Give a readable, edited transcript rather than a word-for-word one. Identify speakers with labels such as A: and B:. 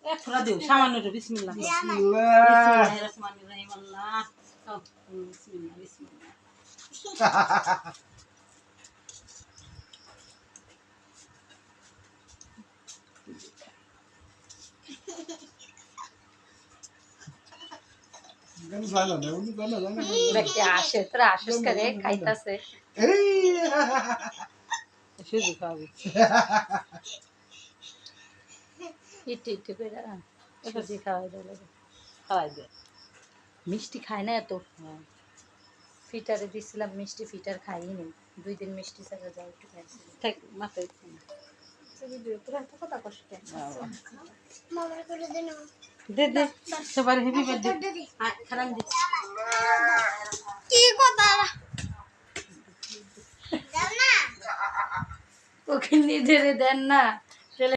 A: এক ফোঁটা দিও সামান্য একটু বিসমিল্লাহ
B: বিসমিল্লাহ
A: বিসমিল্লাহির রহমানির রহিম আল্লাহ বিসমিল্লাহ বিসমিল্লাহ
B: গান জানা না উনি জানা জানা
C: ব্যক্তি আসে তোরা আসিস করে খাইতাছে
B: এই
A: সুজি খাওয়াবি
C: ইটি ইটি করে সুজি খাওয়াই দিলে
A: খাওয়াই দে
C: মিষ্টি খায় না এত
A: হ্যাঁ
C: ফিটারে দিছিলাম মিষ্টি ফিটার খাইনি 2 দিন মিষ্টি ছাড়া যাই একটু খাইছি
A: ঠিক মাথায়
C: তোরা এত কথা কষ্ট
A: দে দে সবার হেভি বার্থডে খারাপ দে
D: কি কথা
C: ওকে নিজেরে দেন না